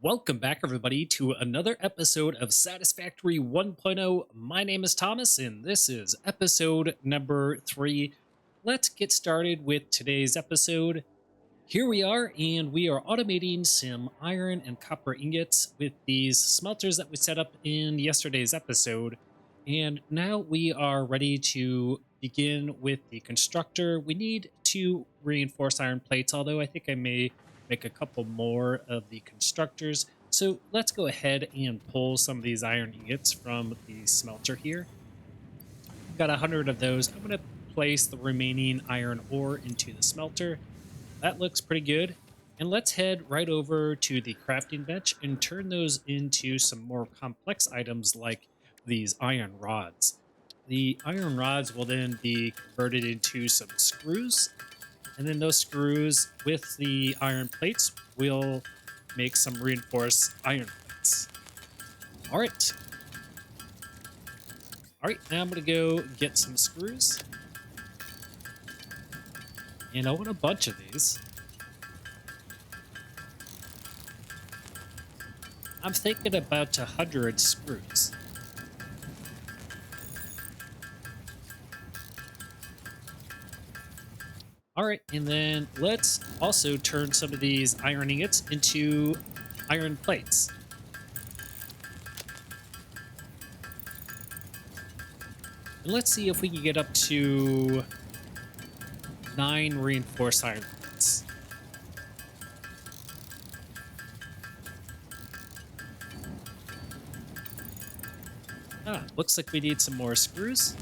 Welcome back, everybody, to another episode of Satisfactory 1.0. My name is Thomas, and this is episode number 3. Let's get started with today's episode. Here we are, and we are automating some iron and copper ingots with these smelters that we set up in yesterday's episode. And now we are ready to begin with the constructor. We need 2 reinforced iron plates, although I think I may make a couple more of the constructors. So let's go ahead and pull some of these iron ingots from the smelter here. Got 100 of those. I'm going to place the remaining iron ore into the smelter. That looks pretty good. And let's head right over to the crafting bench and turn those into some more complex items like these iron rods. The iron rods will then be converted into some screws, and then those screws with the iron plates will make some reinforced iron plates. All right. All right, now I'm going to go get some screws. And I want a bunch of these. I'm thinking about 100 screws. All right, and then let's also turn some of these iron ingots into iron plates. And let's see if we can get up to 9 reinforced iron plates. Looks like we need some more screws.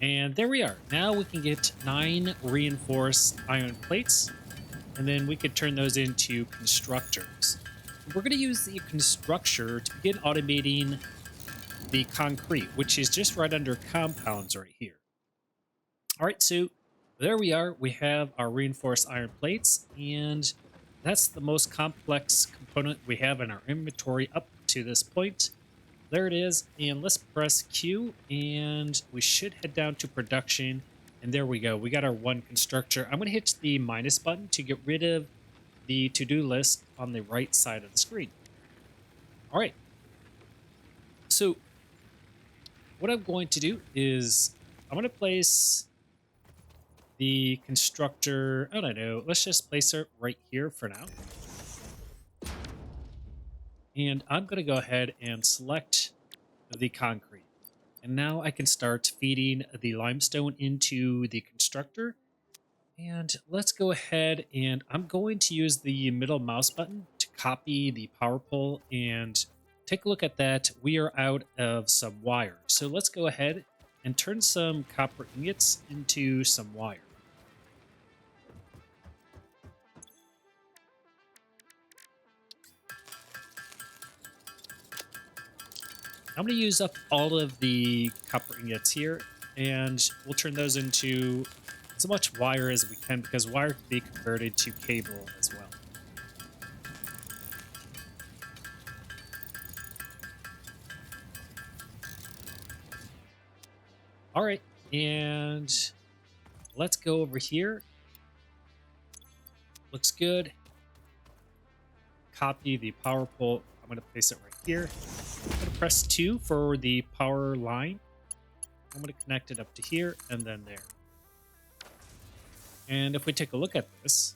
And there we are. Now we can get 9 reinforced iron plates, and then we could turn those into constructors. We're going to use the constructor to begin automating the concrete, which is just right under compounds right here. All right, so there we are. We have our reinforced iron plates, and that's the most complex component we have in our inventory up to this point. There it is, and let's press Q, and we should head down to production, and there we go. We got our 1 constructor. I'm going to hit the minus button to get rid of the to-do list on the right side of the screen. All right. So what I'm going to do is I'm going to place the constructor, I don't know, let's just place it right here for now. And I'm going to go ahead and select the concrete. And now I can start feeding the limestone into the constructor. And let's go ahead, and I'm going to use the middle mouse button to copy the power pole and take a look at that. We are out of some wire. So let's go ahead and turn some copper ingots into some wire. I'm going to use up all of the copper ingots here, and we'll turn those into as much wire as we can, because wire can be converted to cable as well. All right, and let's go over here. Looks good. Copy the power pole. I'm going to place it right here. I'm going to press 2 for the power line. I'm going to connect it up to here and then there. And if we take a look at this,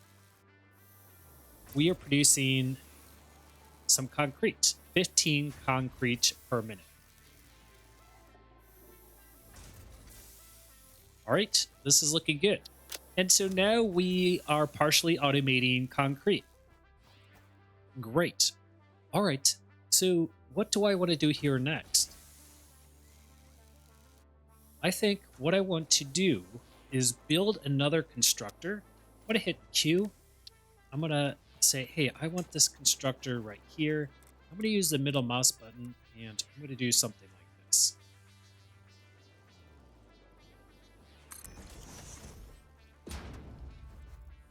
we are producing some concrete, 15 concrete per minute. All right, this is looking good. And so now we are partially automating concrete. Great. All right, so what do I want to do here next? I think what I want to do is build another constructor. I'm going to hit Q. I'm going to say, hey, I want this constructor right here. I'm going to use the middle mouse button, and I'm going to do something like this.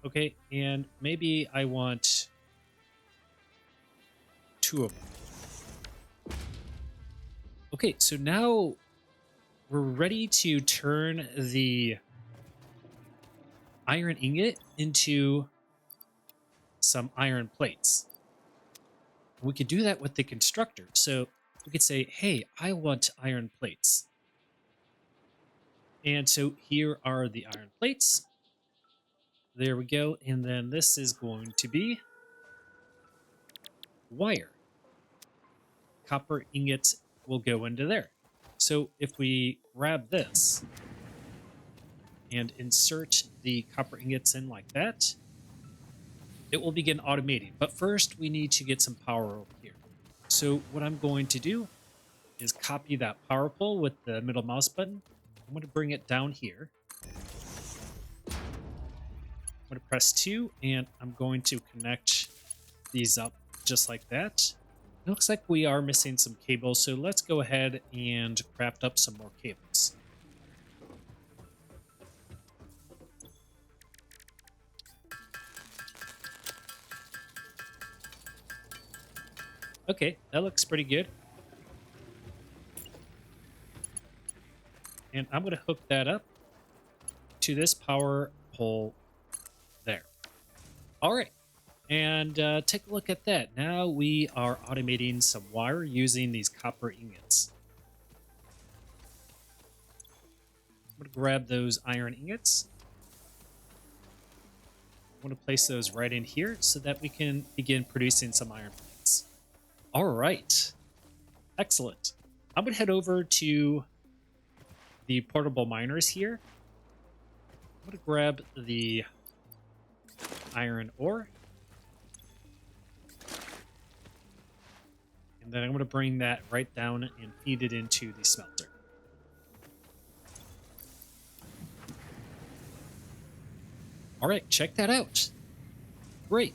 Okay, and maybe I want 2 of them. Okay, so now we're ready to turn the iron ingot into some iron plates. We could do that with the constructor. So we could say, hey, I want iron plates. And so here are the iron plates. There we go. And then this is going to be wire. Copper ingots will go into there. So if we grab this and insert the copper ingots in like that, it will begin automating. But first, we need to get some power over here. So what I'm going to do is copy that power pole with the middle mouse button. I'm going to bring it down here. I'm going to press 2, and I'm going to connect these up just like that. It looks like we are missing some cables, so let's go ahead and craft up some more cables. Okay, that looks pretty good. And I'm going to hook that up to this power pole there. All right. And take a look at that. Now we are automating some wire using these copper ingots. I'm going to grab those iron ingots. I'm going to place those right in here so that we can begin producing some iron plates. All right. Excellent. I'm going to head over to the portable miners here. I'm going to grab the iron ore. And then I'm going to bring that right down and feed it into the smelter. All right, check that out. Great.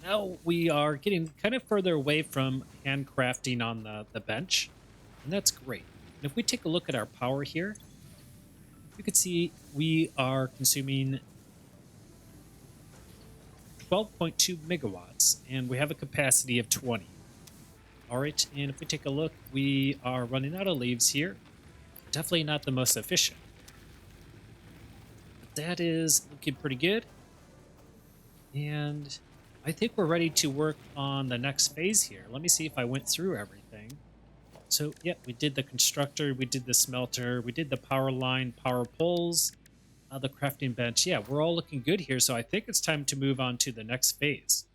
Now we are getting kind of further away from handcrafting on the bench, and that's great. And if we take a look at our power here, you can see we are consuming 12.2 megawatts, and we have a capacity of 20. All right, and if we take a look, we are running out of leaves here. Definitely not the most efficient. But that is looking pretty good. And I think we're ready to work on the next phase here. Let me see if I went through everything. So, yeah, we did the constructor, we did the smelter, we did the power line, power poles, the crafting bench. Yeah, we're all looking good here, so I think it's time to move on to the next phase.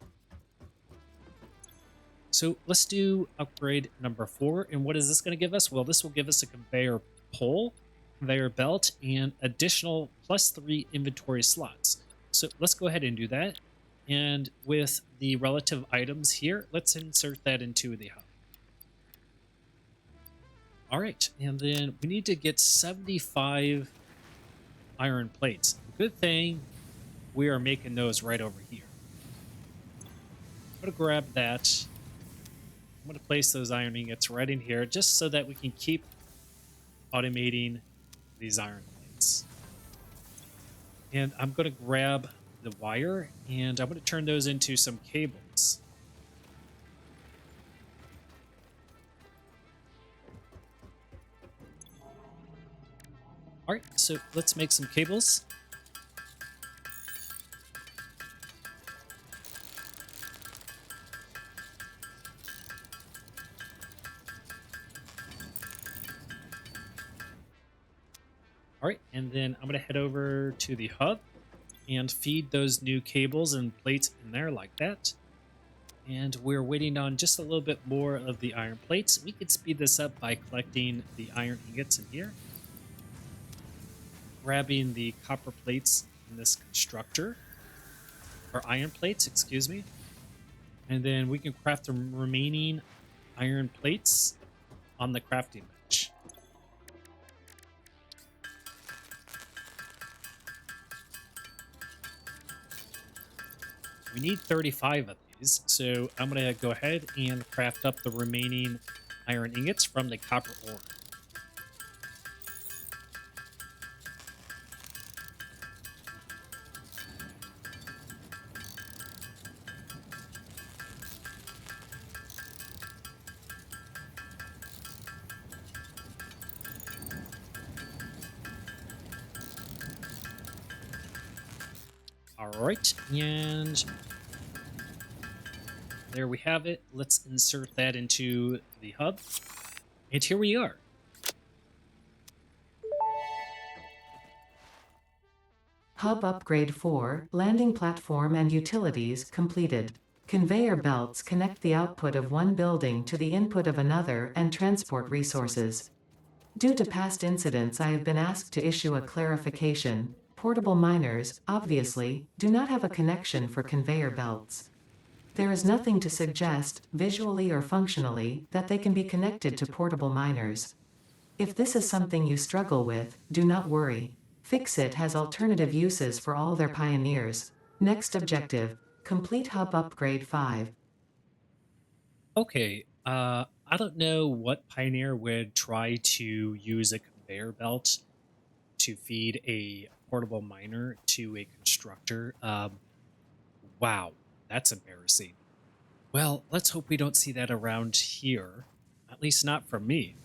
So let's do upgrade number 4. And what is this going to give us? Well, this will give us a conveyor pole, conveyor belt, and additional +3 inventory slots. So let's go ahead and do that. And with the relative items here, let's insert that into the hub. All right, and then we need to get 75 iron plates. Good thing we are making those right over here. I'm going to grab that. I'm going to place those iron ingots right in here just so that we can keep automating these iron plates. And I'm going to grab the wire and I'm going to turn those into some cables. All right, so let's make some cables. All right, and then I'm going to head over to the hub and feed those new cables and plates in there like that. And we're waiting on just a little bit more of the iron plates. We could speed this up by collecting the iron ingots in here, grabbing the copper plates in this constructor, or iron plates, excuse me. And then we can craft the remaining iron plates on the crafting bench. We need 35 of these, so I'm going to go ahead and craft up the remaining iron ingots from the copper ore. All right, and there we have it. Let's insert that into the hub. And here we are. Hub Upgrade 4, Landing Platform and Utilities, completed. Conveyor belts connect the output of one building to the input of another and transport resources. Due to past incidents, I have been asked to issue a clarification. Portable miners, obviously, do not have a connection for conveyor belts. There is nothing to suggest, visually or functionally, that they can be connected to portable miners. If this is something you struggle with, do not worry. Fixit has alternative uses for all their pioneers. Next objective, complete Hub Upgrade 5. Okay, I don't know what Pioneer would try to use a conveyor belt to feed a portable miner to a constructor. Wow, that's embarrassing. Well, let's hope we don't see that around here. At least not from me.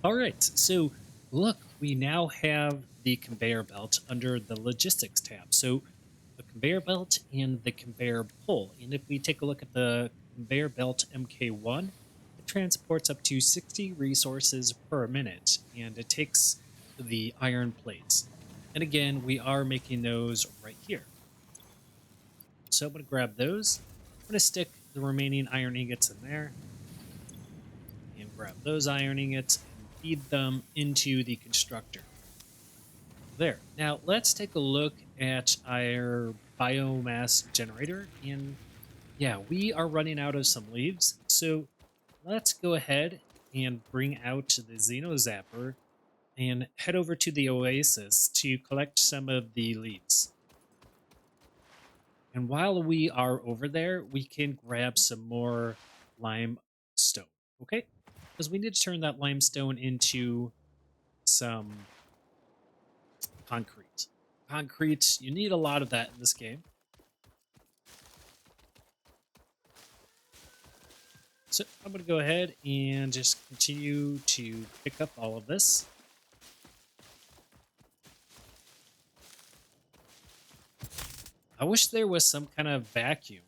All right, so look, we now have the conveyor belt under the logistics tab. So the conveyor belt and the conveyor pull. And if we take a look at the conveyor belt MK1, it transports up to 60 resources per minute and it takes the iron plates. And again, we are making those right here. So I'm going to grab those. I'm going to stick the remaining iron ingots in there and grab those iron ingots and feed them into the constructor. There. Now let's take a look at our biomass generator. And yeah, we are running out of some leaves. So let's go ahead and bring out the Xeno Zapper and head over to the Oasis to collect some of the leaves. And while we are over there, we can grab some more limestone, okay? Because we need to turn that limestone into some concrete. Concrete, you need a lot of that in this game. So I'm going to go ahead and just continue to pick up all of this. I wish there was some kind of vacuum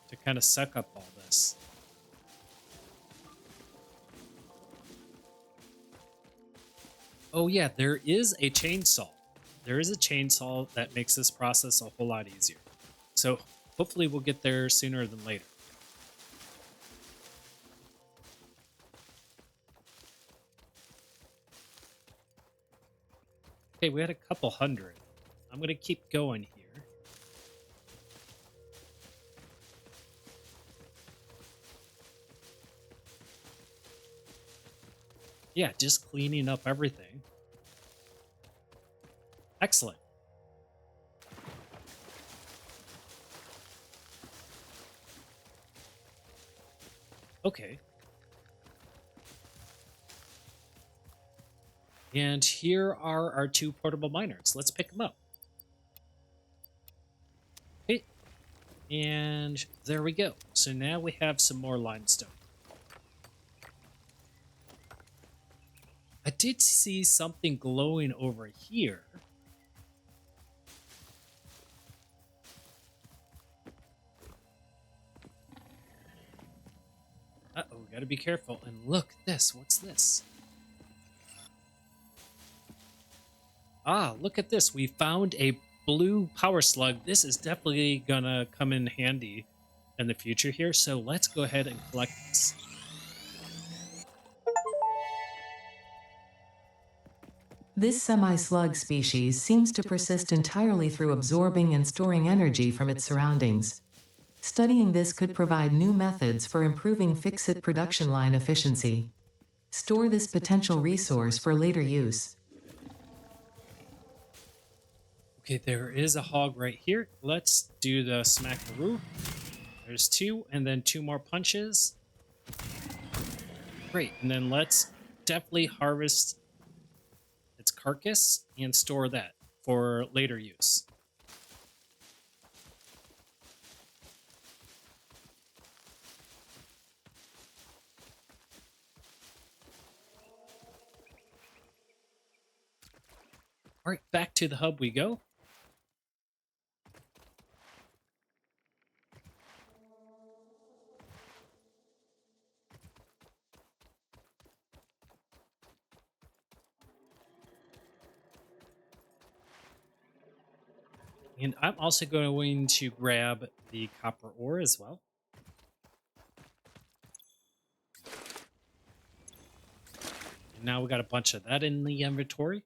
to kind of suck up all this. Oh yeah, there is a chainsaw. There is a chainsaw that makes this process a whole lot easier. So hopefully we'll get there sooner than later. Okay, we had a couple hundred. I'm going to keep going here. Yeah, just cleaning up everything. Excellent. Okay. And here are our two portable miners. Let's pick them up. Okay. And there we go. So now we have some more limestone. I did see something glowing over here. Uh-oh, we gotta be careful. And look, this. What's this? Ah, look at this. We found a blue power slug. This is definitely gonna come in handy in the future here. So let's go ahead and collect this. This semi-slug species seems to persist entirely through absorbing and storing energy from its surroundings. Studying this could provide new methods for improving Fixit production line efficiency. Store this potential resource for later use. Okay, there is a hog right here. Let's do the smackaroo. There's two, and then two more punches. Great, and then let's definitely harvest its carcass and store that for later use. All right, back to the hub we go. And I'm also going to grab the copper ore as well. And now we got a bunch of that in the inventory.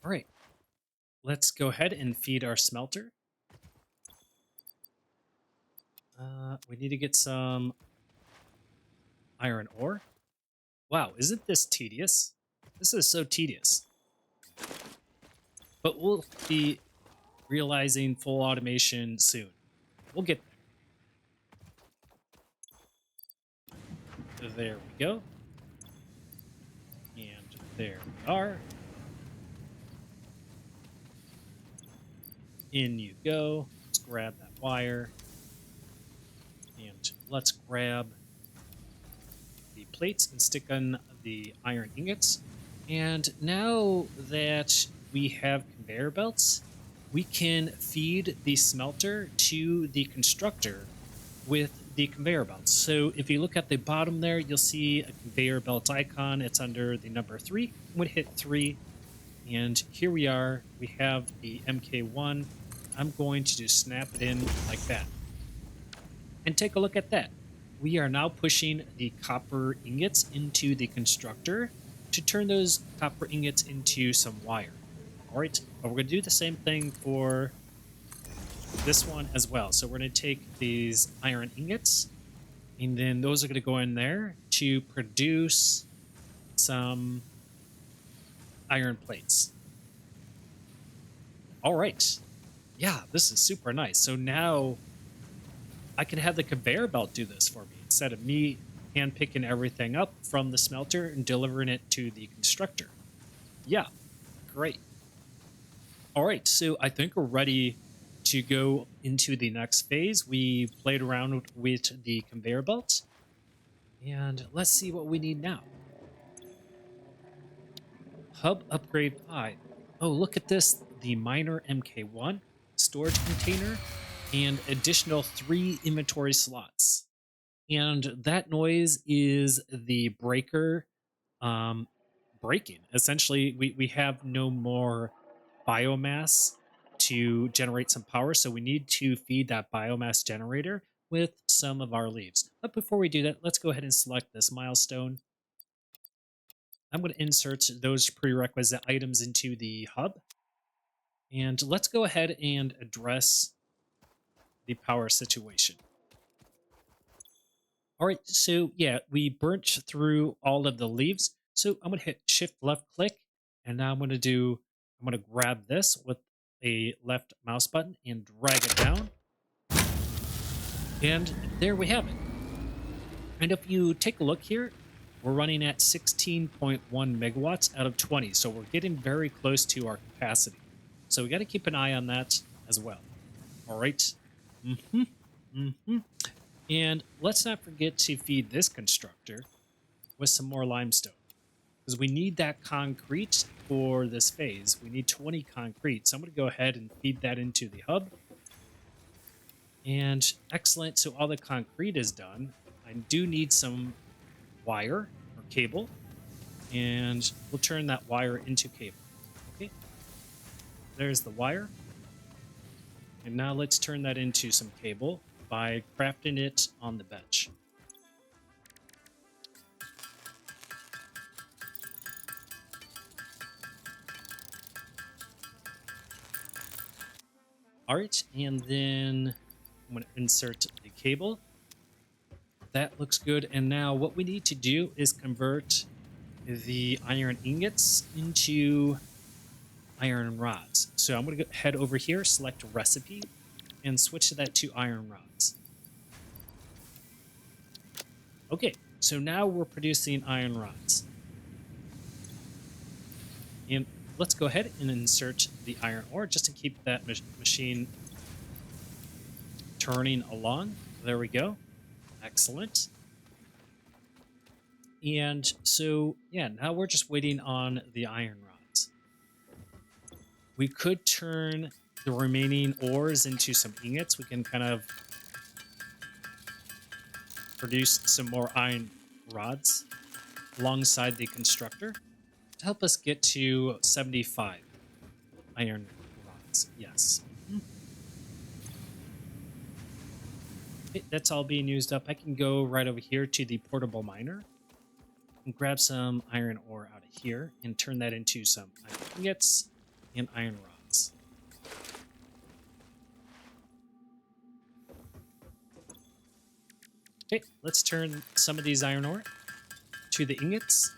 All right, let's go ahead and feed our smelter. We need to get some iron ore. Wow, isn't this tedious? This is so tedious. But we'll be realizing full automation soon. We'll get there. There we go. And there we are. In you go. Let's grab that wire. And let's grab the plates and stick on the iron ingots. And now that we have conveyor belts, we can feed the smelter to the constructor with the conveyor belts. So if you look at the bottom there, you'll see a conveyor belt icon. It's under the number 3. I'm going to hit 3. And here we are. We have the MK1. I'm going to just snap it in like that. And take a look at that. We are now pushing the copper ingots into the constructor to turn those copper ingots into some wire. All right, but we're going to do the same thing for this one as well. So we're going to take these iron ingots, and then those are going to go in there to produce some iron plates. All right. Yeah, this is super nice. So now I can have the conveyor belt do this for me instead of me hand picking everything up from the smelter and delivering it to the constructor. Yeah, great. All right, so I think we're ready to go into the next phase. We played around with the conveyor belt, and let's see what we need now. Hub upgrade 5. Oh, look at this. The miner MK1, storage container, and additional 3 inventory slots. And that noise is the breaker breaking. Essentially, we have no more biomass to generate some power, so we need to feed that biomass generator with some of our leaves. But before we do that, let's go ahead and select this milestone. I'm going to insert those prerequisite items into the hub. And let's go ahead and address the power situation. All right, so yeah, we burnt through all of the leaves. So I'm going to hit shift left click, and now I'm going to grab this with a left mouse button and drag it down. And there we have it. And if you take a look here, we're running at 16.1 megawatts out of 20. So we're getting very close to our capacity. So we got to keep an eye on that as well. All right. And let's not forget to feed this constructor with some more limestone, because we need that concrete for this phase. We need 20 concrete. So I'm going to go ahead and feed that into the hub. And excellent. So all the concrete is done. I do need some wire or cable, and we'll turn that wire into cable. Okay. There's the wire. And now let's turn that into some cable by crafting it on the bench. All right, and then I'm going to insert the cable. That looks good. And now what we need to do is convert the iron ingots into iron rods. So I'm going to head over here, select recipe, and switch that to iron rods. Okay, so now we're producing iron rods. And let's go ahead and insert the iron ore just to keep that machine turning along. There we go. Excellent. And so, yeah, now we're just waiting on the iron rods. We could turn the remaining ores into some ingots. We can kind of produce some more iron rods alongside the constructor to help us get to 75 iron rods. Yes. Mhm. Okay, that's all being used up. I can go right over here to the portable miner and grab some iron ore out of here and turn that into some iron ingots and iron rods. Okay, let's turn some of these iron ore to the ingots.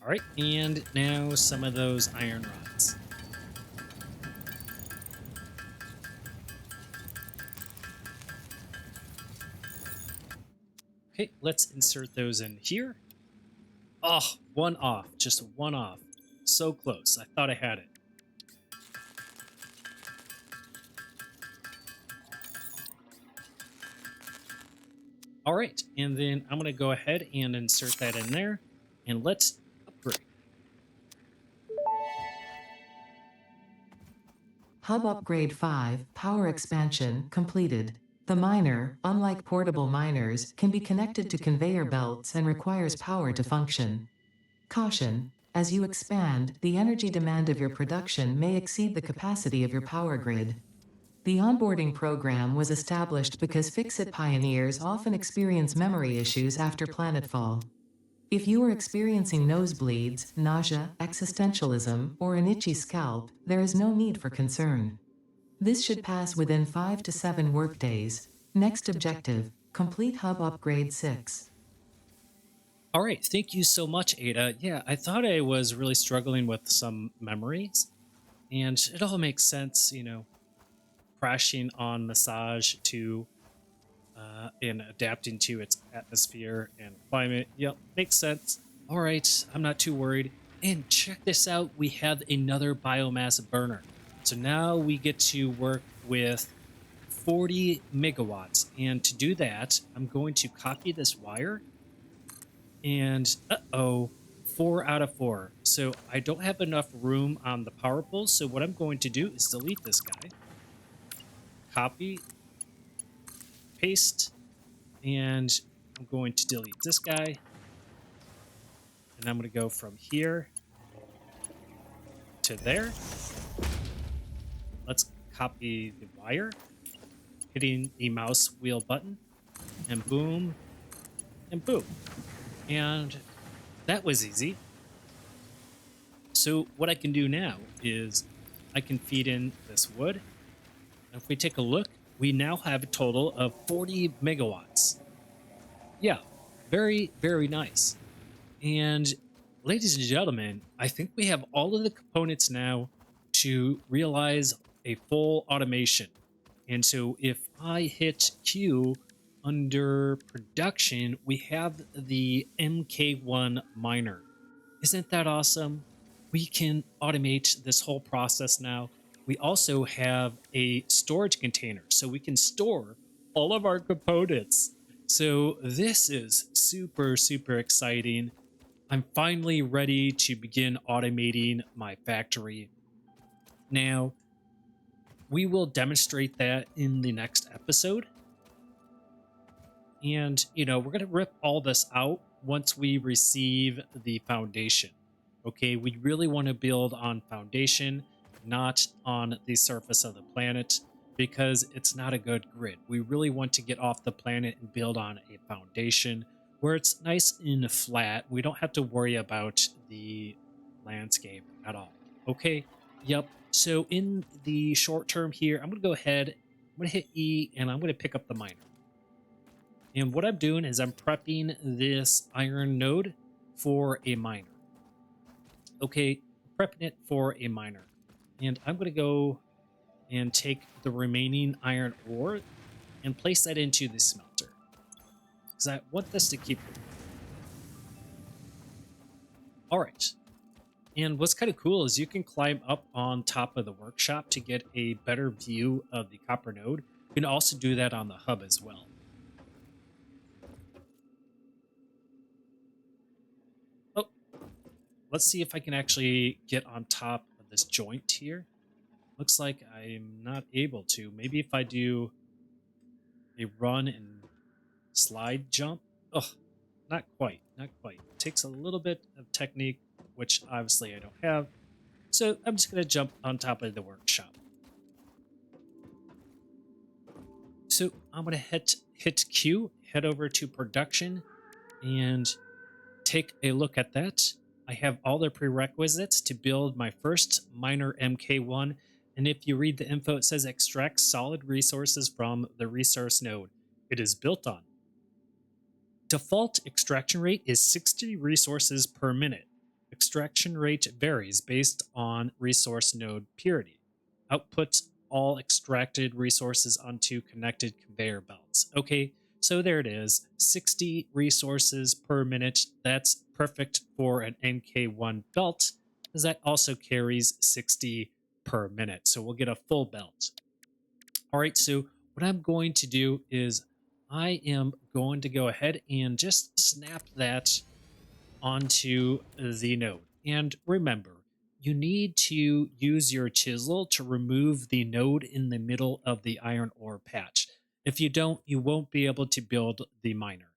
All right, and now some of those iron rods. Okay, let's insert those in here. Oh, one off, just one off. So close. I thought I had it. All right, and then I'm going to go ahead and insert that in there, and let's upgrade. Hub Upgrade 5 Power Expansion completed. The miner, unlike portable miners, can be connected to conveyor belts and requires power to function. Caution: as you expand, the energy demand of your production may exceed the capacity of your power grid. The onboarding program was established because fix-it pioneers often experience memory issues after planetfall. If you are experiencing nosebleeds, nausea, existentialism, or an itchy scalp, there is no need for concern. This should pass within 5 to 7 workdays. Next objective: complete Hub Upgrade 6. All right, thank you so much, Ada. Yeah, I thought I was really struggling with some memories, and it all makes sense, crashing on massage to and adapting to its atmosphere and climate. Yep, makes sense. All right, I'm not too worried. And check this out, we have another biomass burner. So now we get to work with 40 megawatts. And to do that, I'm going to copy this wire. And uh-oh, 4 out of 4. So I don't have enough room on the power pole. So what I'm going to do is delete this guy. Copy, paste, and I'm going to delete this guy. And I'm going to go from here to there. Let's copy the wire, hitting the mouse wheel button, and boom, and boom. And that was easy. So what I can do now is I can feed in this wood. And if we take a look, we now have a total of 40 megawatts. Yeah, very, very nice. And ladies and gentlemen, I think we have all of the components now to realize a full automation. And so if I hit Q under production, we have the MK1 miner. Isn't that awesome? We can automate this whole process now. We also have a storage container, so we can store all of our components. So this is super, super exciting. I'm finally ready to begin automating my factory. Now, we will demonstrate that in the next episode. And, we're going to rip all this out once we receive the foundation. Okay, we really want to build on foundation, not on the surface of the planet, because it's not a good grid. We really want to get off the planet and build on a foundation where it's nice and flat. We don't have to worry about the landscape at all. Okay, yep. So in the short term here, I'm going to go ahead, I'm going to hit E, and I'm going to pick up the miner. And what I'm doing is I'm prepping this iron node for a miner. Okay, prepping it for a miner. And I'm going to go and take the remaining iron ore and place that into the smelter, because I want this to keep. All right. And what's kind of cool is you can climb up on top of the workshop to get a better view of the copper node. You can also do that on the hub as well. Oh, let's see if I can actually get on top of this joint here. Looks like I'm not able to. Maybe if I do a run and slide jump. Oh, not quite. Not quite. Takes a little bit of technique, which obviously I don't have. So I'm just going to jump on top of the workshop. So I'm going to hit Q, head over to production, and take a look at that. I have all the prerequisites to build my first miner MK1. And if you read the info, it says extract solid resources from the resource node it is built on. Default extraction rate is 60 resources per minute. Extraction rate varies based on resource node purity. Output all extracted resources onto connected conveyor belts. Okay, so there it is, 60 resources per minute. That's perfect for an NK1 belt, because that also carries 60 per minute. So we'll get a full belt. All right, so what I'm going to do is I am going to go ahead and just snap that onto the node. And remember, you need to use your chisel to remove the node in the middle of the iron ore patch. If you don't, you won't be able to build the miner.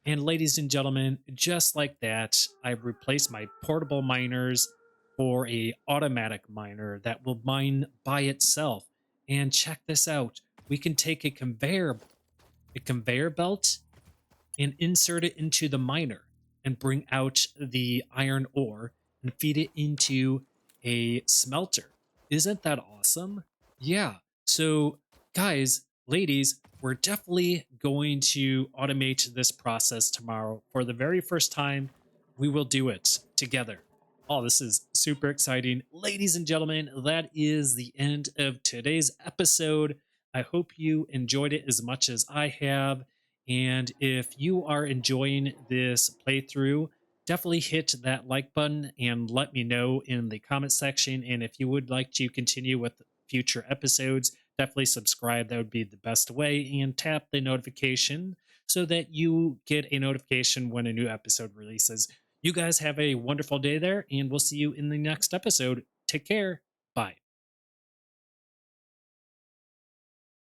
And ladies and gentlemen, just like that, I've replaced my portable miners for a automatic miner that will mine by itself. And check this out. We can take a conveyor belt and insert it into the miner and bring out the iron ore and feed it into a smelter. Isn't that awesome? Yeah. So, guys, ladies, we're definitely going to automate this process tomorrow. For the very first time, we will do it together. Oh, this is super exciting. Ladies and gentlemen, that is the end of today's episode. I hope you enjoyed it as much as I have. And if you are enjoying this playthrough, definitely hit that like button and let me know in the comment section. And if you would like to continue with future episodes, definitely subscribe. That would be the best way. And tap the notification so that you get a notification when a new episode releases. You guys have a wonderful day there, and we'll see you in the next episode. Take care.